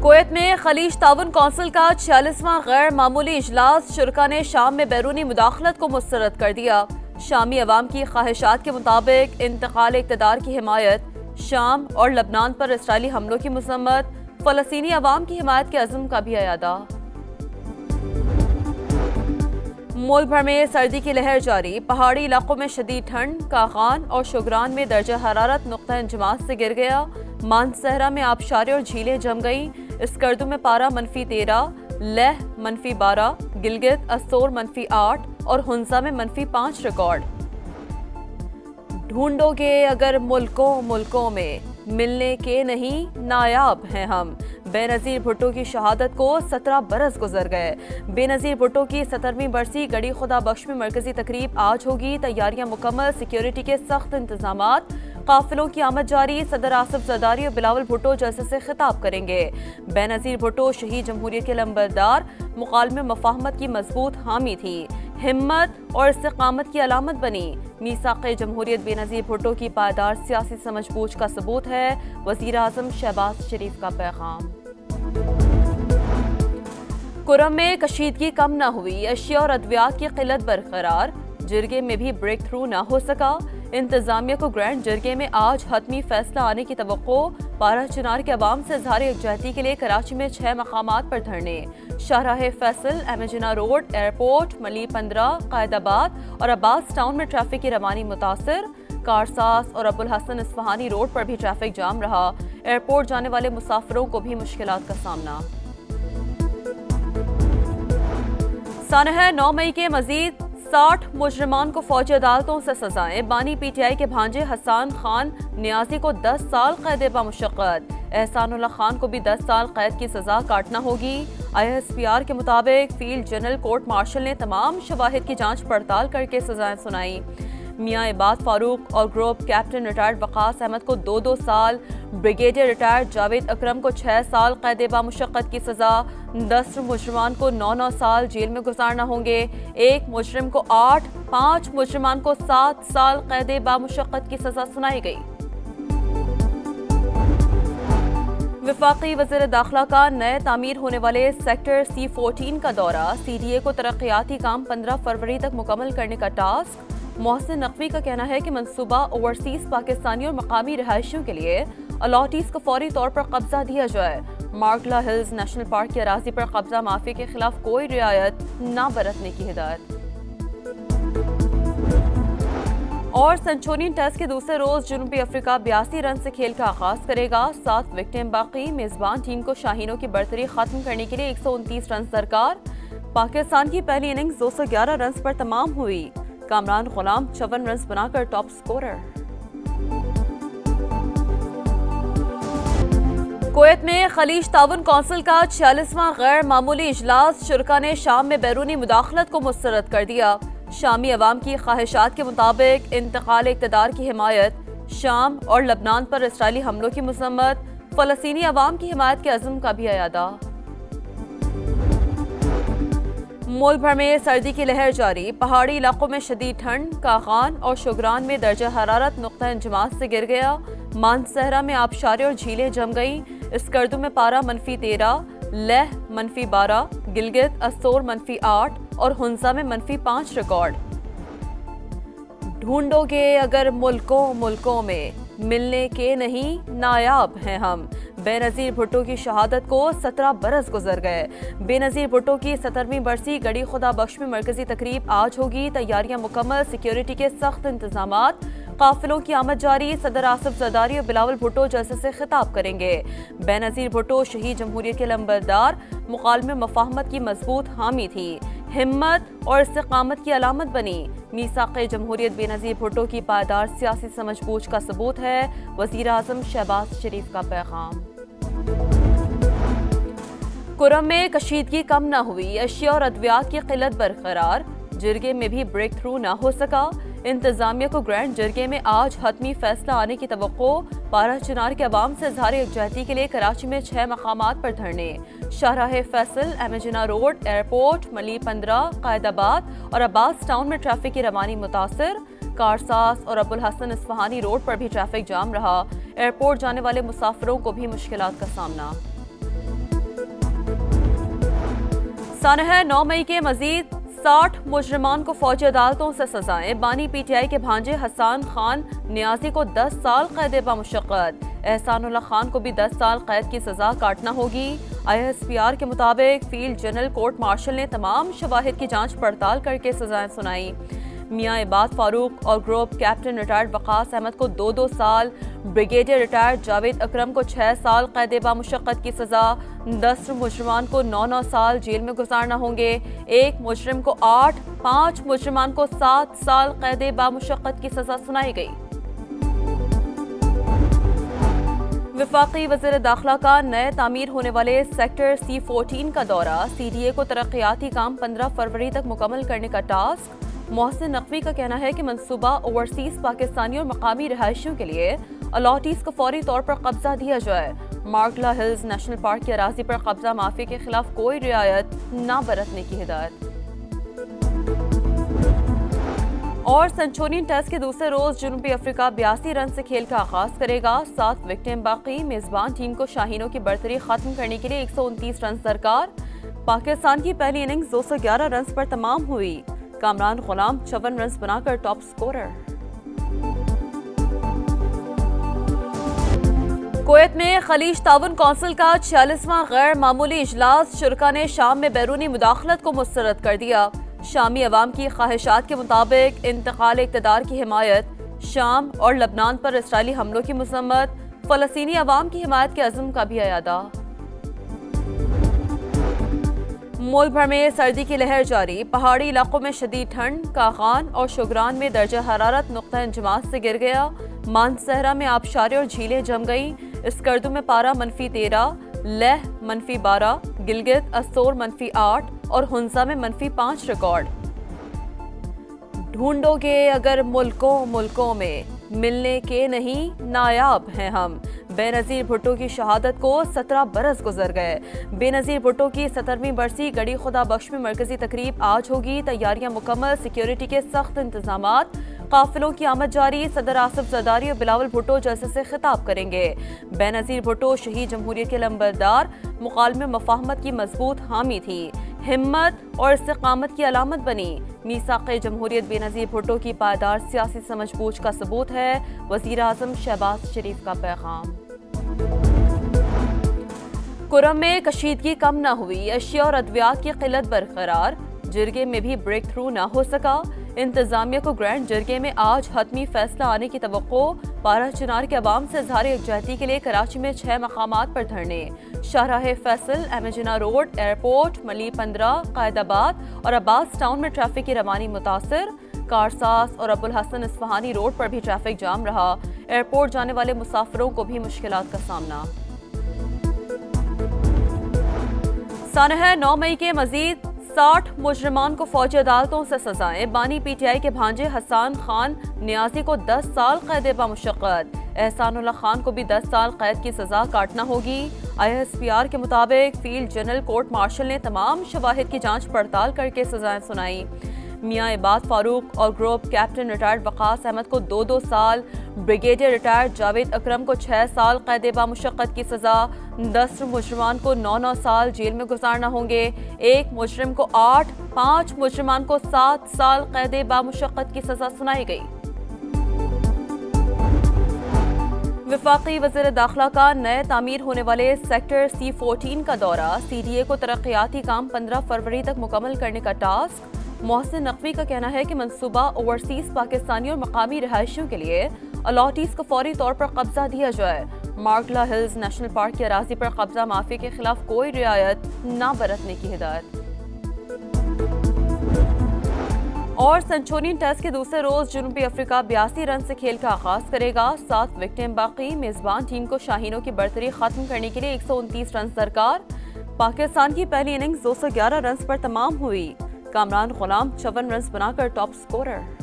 Kuwait में खलीज ताउन council का 46वां गैर मामूली इजलास शुरका ने शाम में बैरूनी मुदाखलत को मुस्तरद कर दिया। शामी अवाम की ख्वाहिशात के मुताबिक इंतकाल इक़्तिदार की हिमायत, शाम और लबनान पर इसराइली हमलों की मज़म्मत, फ़लस्तीनी अवाम की हिमायत के अज़्म का भी अयादा। मुल्क भर में सर्दी की लहर जारी, पहाड़ी इलाकों में शदीद ठंड, कागान और शुगरान में दर्जा हरारत नुक्ता इंजमास से गिर गया। मानसहरा में आबशारें और झीलें जम गईं। स्कर्दू में पारा -13, लेह -12, गिलगित असोर -8 और हुंजा में -5 रिकॉर्ड। ढूंढोगे अगर मुल्कों में, मिलने के नहीं नायाब हैं हम। बेनज़ीर भुट्टो की शहादत को 17 बरस गुजर गए। बेनज़ीर भुट्टो की 17वीं बरसी गड़ी खुदा बख्श में मरकजी तकरीब आज होगी। तैयारियां मुकम्मल, सिक्योरिटी के सख्त इंतजामात। काफिलों की आमद जारी। सदर आसिफ जरदारी और बिलावल भुट्टो जलसे से खिताब करेंगे। बेनज़ीर भुट्टो शहीद जमहूरियत के लंबरदार, मुकालमे मफाहमत की मजबूत हामी थी, हिम्मत और इस्तिकामत की अलामत बनी। मीसाक़े जमहूरियत बेनज़ीर भुट्टो की पायदार सियासी समझबूझ का सबूत है। वज़ीर आज़म शहबाज शरीफ का पैगाम। कुरम में कशीदगी कम न हुई, अशिया और अद्वियात की किल्लत बरकरार। जिरगे में भी ब्रेक थ्रू न हो सका। इंतजामिया को ग्रैंड जिरगे में आज हतमी फैसला आने की तवक्को। 12 चिनार के अवाम से इज़हार यकजहती के लिए कराची में 6 मकामात पर धरने। शाहराह फैसल, एमेजिना रोड, एयरपोर्ट, मली 15, कायदाबाद और अब्बास टाउन में ट्रैफिक की रवानी मुतासर। कारसास और अबुल हसन इस्फहानी रोड पर भी ट्रैफिक जाम रहा। एयरपोर्ट जाने वाले मुसाफिरों को भी मुश्किलात का सामना। सानह 9 मई के मजीद 60 मुजरिमान को फौजी अदालतों से सजाएं। बानी PTI के भांजे हसन खान नियाजी को 10 साल कैद बामुशक्कत। एहसानुल्लाह खान को भी 10 साल कैद की सजा काटना होगी। ISPR के मुताबिक फील्ड जनरल कोर्ट मार्शल ने तमाम शवाहिद की जांच पड़ताल करके सजाएं सुनाई। मियाँ इबाद फारूक और group captain retired Waqas Ahmed को 2-2 साल, ब्रिगेडियर रिटायर्ड जावेद अकरम को 6 साल कैद बामुशक्कत की सजा। 10 मुजरिमान को 9-9 साल जेल में गुजारना होंगे। एक मुजरिम को 8, 5 मुजरिमान को 7 साल कैद बामुशक्कत की सजा सुनाई गई। वफाकी वज़ीर दाखिला का नए तामीर होने वाले सेक्टर C14 का दौरा। CDA को तरक्याती काम 15 फरवरी तक मुकम्मल करने का टास्क। मोहसिन नकवी का कहना है कि मंसूबा ओवरसीज पाकिस्तानी और मकामी रहायशियों के लिए अलॉटीज को फौरी तौर पर कब्जा दिया जाए। मार्गला हिल्स नेशनल पार्क की अराजी पर कब्जा माफी के खिलाफ कोई रियायत न बरतने की हिदायत। और सेंचुरियन टेस्ट के दूसरे रोज जनूबी अफ्रीका 82 रन से खेल का आगाज करेगा। 7 विकेटें बाकी। मेजबान टीम को शाहीनों की बर्तरी खत्म करने के लिए 129 रन दरकार। पाकिस्तान की पहली इनिंग्स 211 रन पर तमाम हुई। कामरान गुलाम 54 रन बनाकर टॉप स्कोरर। कुवैत में खलीज ताउन कौंसिल का 46वां गैर मामूली इजलास शुरका ने शाम में बैरूनी मुदाखलत को मुस्तरद कर दिया। शामी अवाम की ख्वाहिशात के मुताबिक इंतकाल इक़्तिदार की हिमायत, शाम और लबनान पर इसराइली हमलों की मज़म्मत, फ़लस्तीनी अवाम की हिमायत के अज़्म का भी अयादा। मुल्क भर में सर्दी की लहर जारी, पहाड़ी इलाकों में शदीद ठंड, कागान और शुगरान में दर्जा हरारत नुक्ता इंजमास से गिर गया। मानसहरा में आबशारें और झीलें जम गईं। स्कर्दू में पारा -13, लेह -12, गिलगित असोर -8 और हुंजा में -5 रिकॉर्ड। ढूंढोगे अगर मुल्कों में, मिलने के नहीं नायाब हैं हम। बेनज़ीर भुट्टो की शहादत को 17 बरस गुजर गए। बेनज़ीर भुट्टो की 17वीं बरसी गड़ी खुदा बख्श में मरकजी तकरीब आज होगी। तैयारियां मुकम्मल, सिक्योरिटी के सख्त इंतजामात। काफिलों की आमद जारी। सदर आसिफ जरदारी और बिलावल भुट्टो जलसे से खिताब करेंगे। बेनज़ीर भुट्टो शहीद जमहूरियत के लंबरदार, मुकालमे मफाहमत की मजबूत हामी थी, हिम्मत और इस्तिकामत की अलामत बनी। मीसाक़े जमहूरियत बेनज़ीर भुट्टो की पायदार सियासी समझबूझ का सबूत है। वज़ीर आज़म शहबाज शरीफ का पैगाम। कुरम में कशीदगी कम न हुई, अशिया और अद्वियात की किल्लत बरकरार। जिरगे में भी ब्रेक थ्रू न हो सका। इंतजामिया को ग्रैंड जिरगे में आज हतमी फैसला आने की तवक्को। 12 चिनार के अवाम से इज़हार यकजहती के लिए कराची में 6 मकामात पर धरने। शाहराह फैसल, एमेजिना रोड, एयरपोर्ट, मली 15, कायदाबाद और अब्बास टाउन में ट्रैफिक की रवानी मुतासर। कारसास और अबुल हसन इस्फहानी रोड पर भी ट्रैफिक जाम रहा। एयरपोर्ट जाने वाले मुसाफिरों को भी मुश्किलात का सामना। सानह 9 मई के मजीद 60 मुजरिमान को फौजी अदालतों से सजाएं। बानी पीटीआई के भांजे हसन खान नियाजी को 10 साल कैद बामुशक्कत। एहसानुल्लाह खान को भी 10 साल कैद की सजा काटना होगी। ISPR के मुताबिक फील्ड जनरल कोर्ट मार्शल ने तमाम शवाहिद की जांच पड़ताल करके सजाएं सुनाई। मियां इबाद फारूक और group captain retired Waqas Ahmed को 2-2 साल, ब्रिगेडियर रिटायर्ड जावेद अकरम को 6 साल कैद बामुशक्कत की सजा, 10 मुजरिमान को 9-9 साल जेल में गुजारना होंगे। एक मुजरिम को 8, 5 मुजरिमान को 7 साल कैद बामुशक्कत की सजा सुनाई गई। वफाकी वज़ीर दाखिला का नए तामीर होने वाले सेक्टर C14 का दौरा, CDA को तरक्याती काम 15 फरवरी तक मुकम्मल करने का टास्क। मोहसिन नकवी का कहना है कि मंसूबा ओवरसीज पाकिस्तानी और मकामी रहायशियों के लिए अलॉटीज को फौरी तौर पर कब्जा दिया जाए। मार्गला हिल्स नेशनल पार्क की अराजी पर कब्जा माफी के खिलाफ कोई रियायत न बरतने की हिदायत। और सेंचुरियन टेस्ट के दूसरे रोज जनूबी अफ्रीका 82 रन से खेल का आगाज करेगा। 7 विकेटें बाकी। मेजबान टीम को शाहीनों की बर्तरी खत्म करने के लिए 129 रन दरकार। पाकिस्तान की पहली इनिंग्स 211 रन पर तमाम हुई। कामरान गुलाम 54 रन बनाकर टॉप स्कोरर। कुवैत में खलीज ताउन कौंसिल का 46वां गैर मामूली इजलास, शुरका ने शाम में बैरूनी मुदाखलत को मुस्तरद कर दिया। शामी अवाम की ख्वाहिशात के मुताबिक इंतकाल इक़्तिदार की हिमायत, शाम और लबनान पर इसराइली हमलों की मजम्मत, फ़लस्तीनी अवाम की हिमायत के अज़्म का भी अयादा। मुल्क भर में सर्दी की लहर जारी। पहाड़ी इलाकों में शदीद ठंड। कागान और शुगरान में दर्जा हरारत नुक्ता इंजमास से गिर गया। मानसहरा में आबशारें और झीलें जम गईं। स्कर्दू में पारा -13, लेह -12, गिलगित असोर -8 और हुंजा में -5 रिकॉर्ड। ढूंढोगे अगर मुल्कों में, मिलने के नहीं नायाब हैं हम। बेनज़ीर भुट्टो की शहादत को 17 बरस गुजर गए। बेनज़ीर भुट्टो की 17वीं बरसी गड़ी खुदा बख्श में मरकजी तकरीब आज होगी। तैयारियां मुकम्मल, सिक्योरिटी के सख्त इंतजामात। काफिलों की आमद जारी। सदर आसिफ जरदारी और बिलावल भुट्टो जलसे से खिताब करेंगे। बेनज़ीर भुट्टो शहीद जमहूरियत के लंबरदार, मुकालमे मफाहमत की मजबूत हामी थी। हिम्मत और इस्तिकामत की अलामत बनी। मीसाक़े जमहूरियत बेनज़ीर भुट्टो की पायदार सियासी समझबूझ का सबूत है। वज़ीर आज़म शहबाज शरीफ का पैगाम। कुरम में कशीदगी कम न हुई। अशिया और अद्वियात की किल्लत बरकरार। जिरगे में भी ब्रेक थ्रू न हो सका। इंतजामिया को ग्रैंड जिरगे में आज हतमी फैसला आने की तवक्को। पारा चिनार के अवाम से इज़हार यकजहती के लिए कराची में 6 मकामात पर धरने। शाहराह फैसल, एमेजिना रोड, एयरपोर्ट, मली 15, कायदाबाद और अब्बास टाउन में ट्रैफिक की रवानी मुतासर। कारसास और अबुल हसन इस्फहानी रोड पर भी ट्रैफिक जाम रहा। एयरपोर्ट जाने वाले मुसाफिरों को भी मुश्किलात का सामना। सानह 9 मई के मजीद 60 मुजरिमान को फौजी अदालतों से सजाएं। बानी पीटीआई के भांजे हसन खान नियाजी को 10 साल कैद बामुशक्कत। एहसानुल्लाह खान को भी 10 साल कैद की सजा काटना होगी। ISPR के मुताबिक फील्ड जनरल कोर्ट मार्शल ने तमाम शवाहिद की जांच पड़ताल करके सजाएं सुनाई। मियां इबाद फारूक और group captain retired Waqas Ahmed को 2-2 साल, ब्रिगेडियर रिटायर्ड जावेद अकरम को 6 साल कैद बामुशक्कत की सजा, 10 मुजरिमान को 9-9 साल जेल में गुजारना होंगे। एक मुजरिम को 8, 5 मुजरिमान को 7 साल कैद बामुशक्कत की सजा सुनाई गई। वफाकी वज़ीर दाखिला का नए तामीर होने वाले सेक्टर C14 का दौरा, CDA को तरक्याती काम 15 फरवरी तक मुकम्मल करने का टास्क। मोहसिन नकवी का कहना है कि मंसूबा ओवरसीज पाकिस्तानी और मकामी रहायशियों के लिए अलॉटीज को फौरी तौर पर कब्जा दिया जाए। मार्गला हिल्स नेशनल पार्क की अराजी पर कब्जा माफी के खिलाफ कोई रियायत न बरतने की हिदायत। और सेंचुरियन टेस्ट के दूसरे रोज जनूबी अफ्रीका 82 रन से खेल का आगाज करेगा। 7 विकेटें बाकी। मेजबान टीम को शाहीनों की बर्तरी खत्म करने के लिए 129 रन दरकार। पाकिस्तान की पहली इनिंग्स 211 रन पर तमाम हुई। कामरान गुलाम 54 रन बनाकर टॉप स्कोरर।